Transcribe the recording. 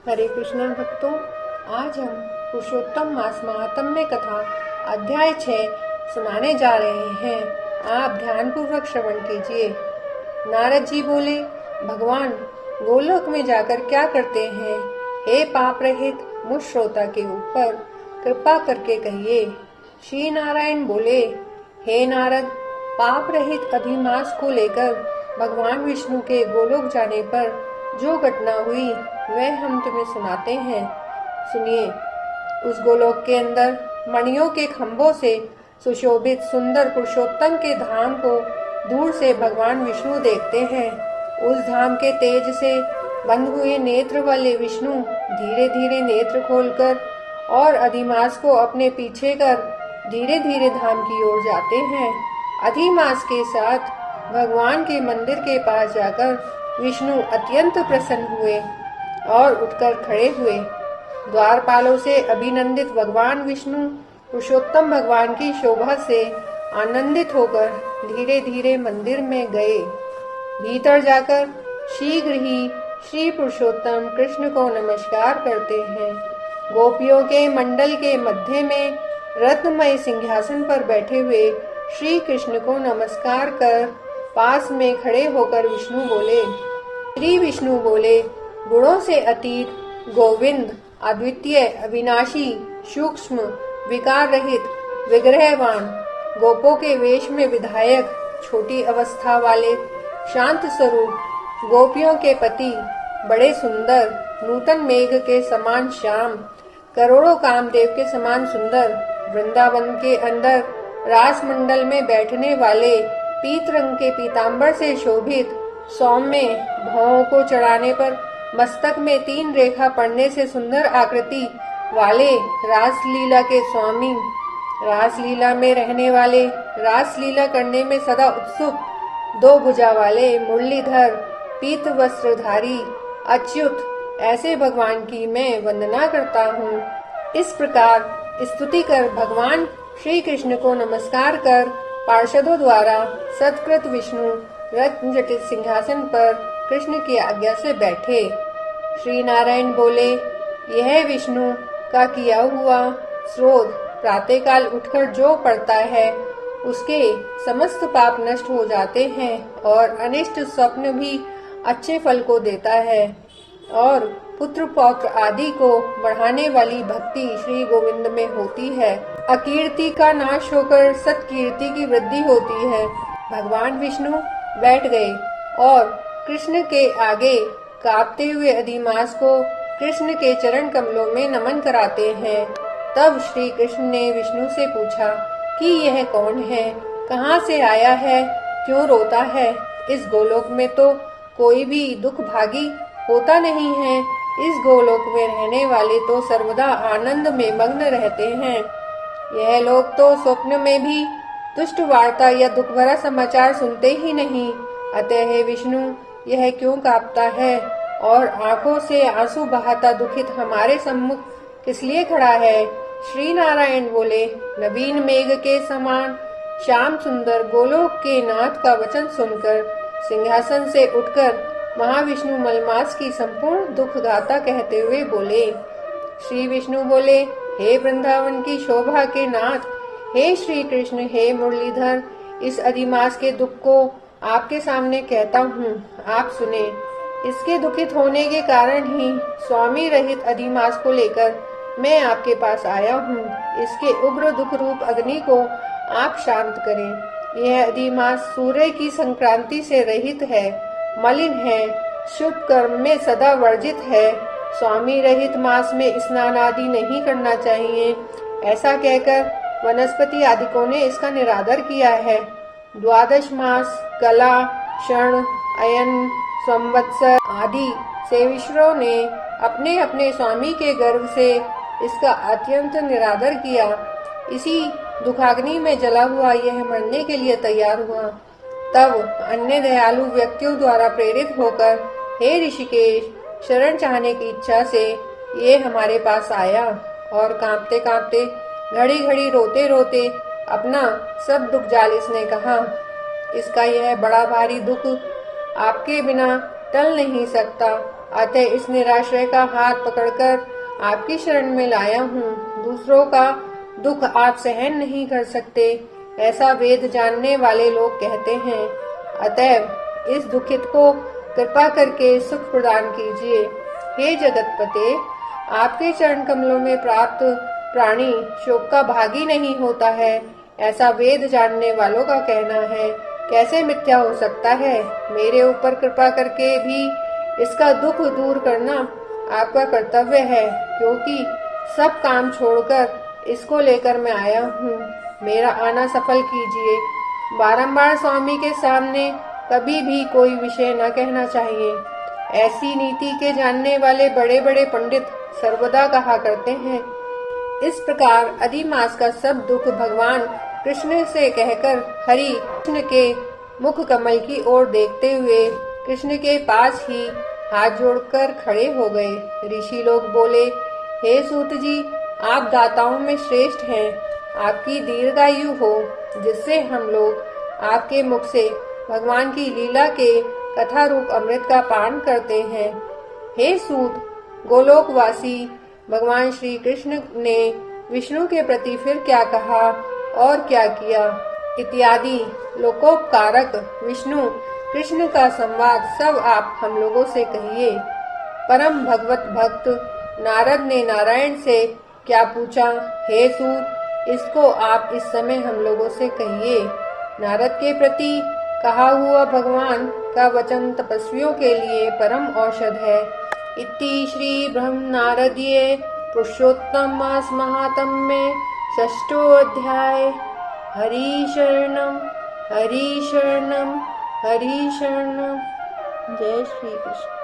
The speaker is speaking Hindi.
हरे कृष्णा भक्तों, आज हम पुरुषोत्तम मास महात्म्य कथा अध्याय 6 सुनाने जा रहे हैं। आप ध्यान पूर्वक श्रवण कीजिए। नारद जी बोले, भगवान गोलोक में जाकर क्या करते हैं? हे पाप रहित मुझ श्रोता के ऊपर कृपा करके कहिए। श्री नारायण बोले, हे नारद, पाप रहित अधिमास को लेकर भगवान विष्णु के गोलोक जाने पर जो घटना हुई वह हम तुम्हें सुनाते हैं। सुनिए। उस गोलोक के अंदर मणियों के खंभों से सुशोभित सुंदर पुरुषोत्तम के धाम को दूर से भगवान विष्णु देखते हैं। उस धाम के तेज से बंद हुए नेत्र वाले विष्णु धीरे धीरे नेत्र खोलकर और अधिमास को अपने पीछे कर धीरे धीरे धाम की ओर जाते हैं। अधिमास के साथ भगवान के मंदिर के पास जाकर विष्णु अत्यंत प्रसन्न हुए और उठकर खड़े हुए। द्वारपालों से अभिनंदित भगवान विष्णु पुरुषोत्तम भगवान की शोभा से आनंदित होकर धीरे धीरे मंदिर में गए। भीतर जाकर शीघ्र ही श्री पुरुषोत्तम कृष्ण को नमस्कार करते हैं। गोपियों के मंडल के मध्य में रत्नमय सिंहासन पर बैठे हुए श्री कृष्ण को नमस्कार कर पास में खड़े होकर विष्णु बोले, श्री विष्णु बोले, गुणों से अतीत, गोविंद, अद्वितीय, अविनाशी, सूक्ष्म, विकार रहित, विग्रहवान, गोपों के वेश में विधायक, छोटी अवस्था वाले, शांत स्वरूप, गोपियों के पति, बड़े सुंदर, नूतन मेघ के समान श्याम, करोड़ों कामदेव के समान सुंदर, वृंदावन के अंदर रास मंडल में बैठने वाले, पीत रंग के पीतांबर से शोभित, सौम्य, भौं को चढ़ाने पर मस्तक में 3 रेखा पड़ने से सुंदर आकृति वाले रासलीला के स्वामी, रासलीला में रहने वाले, रासलीला करने में सदा उत्सुक, 2 भुजा वाले, मुरलीधर, पीत वस्त्रधारी, अच्युत, ऐसे भगवान की मैं वंदना करता हूँ। इस प्रकार स्तुति कर भगवान श्री कृष्ण को नमस्कार कर पार्षदों द्वारा सत्कृत विष्णु रत्न जटित सिंहासन पर कृष्ण की आज्ञा से बैठे। श्री नारायण बोले, यह विष्णु का किया हुआ स्रोत प्रातःकाल उठकर जो पड़ता है उसके समस्त पाप नष्ट हो जाते हैं और अनिष्ट स्वप्न भी अच्छे फल को देता है और पुत्र पौत्र आदि को बढ़ाने वाली भक्ति श्री गोविंद में होती है। अकीर्ति का नाश होकर सत्कीर्ति की वृद्धि होती है। भगवान विष्णु बैठ गए और कृष्ण के आगे कांपते हुए अधिमास को कृष्ण के चरण कमलों में नमन कराते हैं। तब श्री कृष्ण ने विष्णु से पूछा कि यह कौन है, कहाँ से आया है, क्यों रोता है? इस गोलोक में तो कोई भी दुख भागी होता नहीं है। इस गोलोक में रहने वाले तो सर्वदा आनंद में मग्न रहते हैं। यह लोग तो स्वप्न में भी दुष्ट वार्ता या दुख भरा समाचार सुनते ही नहीं। अतः हे विष्णु, यह क्यों कांपता है और आंखों से आंसू बहाता दुखित हमारे सम्मुख किस लिए खड़ा है? श्री नारायण बोले, नवीन मेघ के समान श्याम सुंदर गोलोक के नाथ का वचन सुनकर सिंहासन से उठकर महाविष्णु मलमास की संपूर्ण दुख गाथा कहते हुए बोले। श्री विष्णु बोले, हे वृंदावन की शोभा के नाथ, हे श्री कृष्ण, हे मुरलीधर, इस अधिमास के दुख को आपके सामने कहता हूँ, आप सुने। इसके दुखित होने के कारण ही स्वामी रहित अधिमास को लेकर मैं आपके पास आया हूँ। इसके उग्र दुख रूप अग्नि को आप शांत करें। यह अधिमास सूर्य की संक्रांति से रहित है, मलिन है, शुभ कर्म में सदा वर्जित है। स्वामी रहित मास में स्नान आदि नहीं करना चाहिए। ऐसा कहकर वनस्पति आदिकों ने इसका निरादर किया है। 12 मास कला, क्षण, अयन, संवत्सर आदि सेविश्वरों ने अपने अपने स्वामी के गर्भ से इसका अत्यंत निरादर किया। इसी दुखाग्नि में जला हुआ यह मरने के लिए तैयार हुआ। तब अन्य दयालु व्यक्तियों द्वारा प्रेरित होकर हे ऋषिकेश, शरण चाहने की इच्छा से ये हमारे पास आया और कांपते कांपते, घड़ी घड़ी रोते रोते अपना सब दुख जाल इसने कहा। इसका यह बड़ा भारी दुख आपके बिना टल नहीं सकता। अतः इस निराश्रय का हाथ पकड़कर आपकी शरण में लाया हूँ। दूसरों का दुख आप सहन नहीं कर सकते, ऐसा वेद जानने वाले लोग कहते हैं। अतएव इस दुखित को कृपा करके सुख प्रदान कीजिए। हे जगतपते, आपके चरण कमलों में प्राप्त प्राणी शोक का भागी नहीं होता है, ऐसा वेद जानने वालों का कहना है। कैसे मिथ्या हो सकता है? मेरे ऊपर कृपा करके भी इसका दुख दूर करना आपका कर्तव्य है, क्योंकि सब काम छोड़कर इसको लेकर मैं आया हूँ। मेरा आना सफल कीजिए। बारंबार स्वामी के सामने कभी भी कोई विषय न कहना चाहिए। ऐसी नीति के जानने वाले बड़े बड़े पंडित सर्वदा कहा करते हैं। इस प्रकार अधिमास का सब दुख भगवान कृष्ण से कहकर हरि कृष्ण के मुख कमल की ओर देखते हुए कृष्ण के पास ही हाथ जोड़कर खड़े हो गए। ऋषि लोग बोले, हे सूत जी, आप दाताओं में श्रेष्ठ हैं। आपकी दीर्घायु हो, जिससे हम लोग आपके मुख से भगवान की लीला के कथा रूप अमृत का पान करते हैं। हे सूत, गोलोकवासी भगवान श्री कृष्ण ने विष्णु के प्रति फिर क्या कहा और क्या किया इत्यादि लोकोपकारक विष्णु कृष्ण का संवाद सब आप हम लोगों से कहिए। परम भगवत भक्त नारद ने नारायण से क्या पूछा? हे सूत, इसको आप इस समय हम लोगों से कहिए। नारद के प्रति कहा हुआ भगवान का वचन तपस्वियों के लिए परम औषध है। इति श्री ब्रह्म नारदीय पुरुषोत्तम मास महात्म्ये षष्ठो अध्याय। हरि शरणम हरि शरणम हरि शरणम। जय श्री कृष्ण।